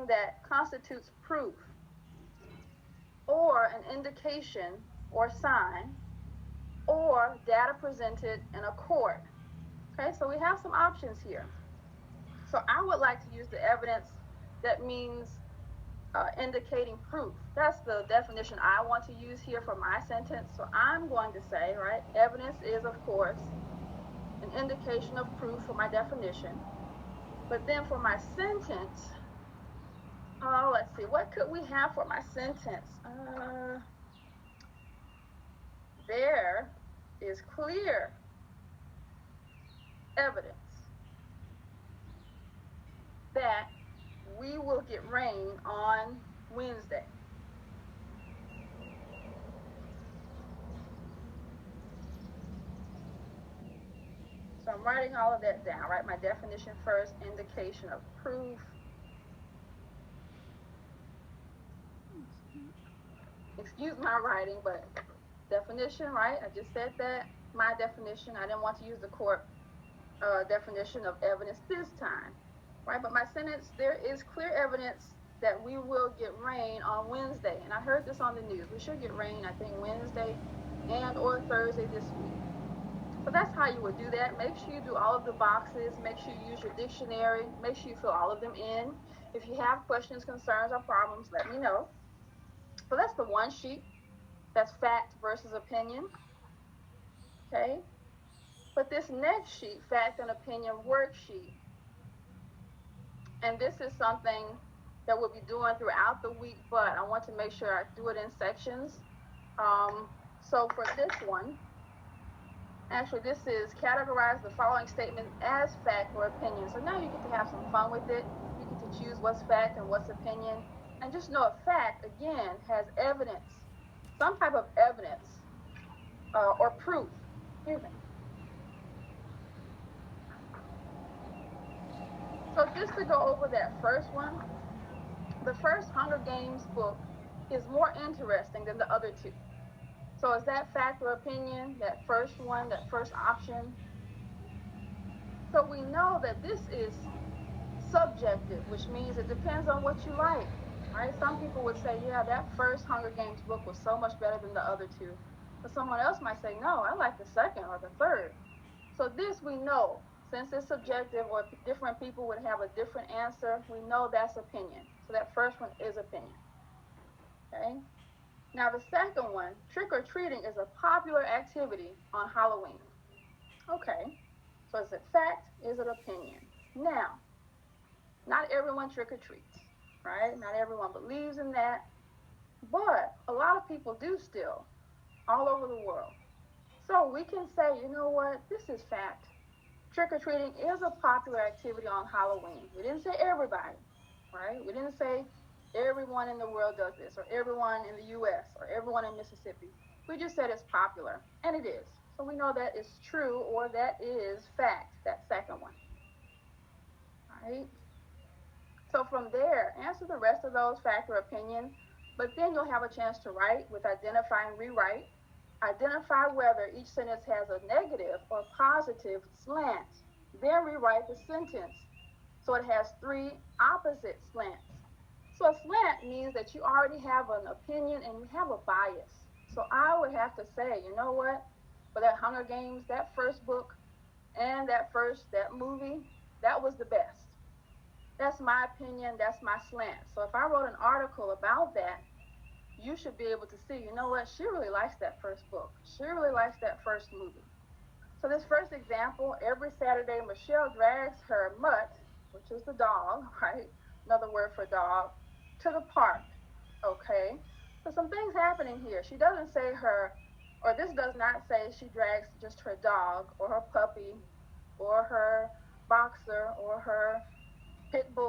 that constitutes proof or an indication or sign or data presented in a court. Okay, so we have some options here. So I would like to use the evidence that means indicating proof. That's the definition I want to use here for my sentence. So I'm going to say, right, evidence is, of course, an indication of proof for my definition. But then for my sentence, let's see, what could we have for my sentence? There is clear evidence that we will get rain on Wednesday. So I'm writing all of that down, right? My definition first, indication of proof. Excuse my writing, but definition, right? I just said that, my definition. I didn't want to use the court definition of evidence this time, right? But my sentence, there is clear evidence that we will get rain on Wednesday. And I heard this on the news. We should get rain, I think, Wednesday and or Thursday this week. So that's how you would do that. Make sure you do all of the boxes. Make sure you use your dictionary. Make sure you fill all of them in. If you have questions, concerns, or problems, let me know. So that's the one sheet. That's fact versus opinion. Okay? But this next sheet, fact and opinion worksheet, and this is something that we'll be doing throughout the week, but I want to make sure I do it in sections. So for this one, actually this is categorize the following statement as fact or opinion. So now you get to have some fun with it. You get to choose what's fact and what's opinion. And just know a fact, again, has evidence, some type of evidence or proof. Excuse me. So just to go over that first one, the first Hunger Games book is more interesting than the other two. So is that fact or opinion, that first one, that first option? So we know that this is subjective, which means it depends on what you like, right? Some people would say, yeah, that first Hunger Games book was so much better than the other two. But someone else might say, no, I like the second or the third. So this we know, since it's subjective or different people would have a different answer, we know that's opinion. So that first one is opinion, okay? Now the second one, trick-or-treating is a popular activity on Halloween. Okay, so is it fact, is it opinion? Now, not everyone trick-or-treats, right? Not everyone believes in that, but a lot of people do still, all over the world. So we can say, you know what, this is fact. Trick-or-treating is a popular activity on Halloween. We didn't say everybody, right? We didn't say everyone in the world does this, or everyone in the US, or everyone in Mississippi. We just said it's popular, and it is. So we know that is true, or that is fact, that second one. All right? So from there, answer the rest of those, fact or opinion, but then you'll have a chance to write with identify and rewrite. Identify whether each sentence has a negative or positive slant. Then rewrite the sentence so it has three opposite slants. So a slant means that you already have an opinion and you have a bias. So I would have to say, you know what, for that Hunger Games, that first book and that movie, that was the best. That's my opinion, that's my slant. So if I wrote an article about that, you should be able to see, you know what, she really likes that first book. She really likes that first movie. So this first example, every Saturday, Michelle drags her mutt, which is the dog, right? Another word for dog, to the park, okay? So some things happening here. She doesn't say her, or this does not say she drags just her dog or her puppy or her boxer or her pit bull.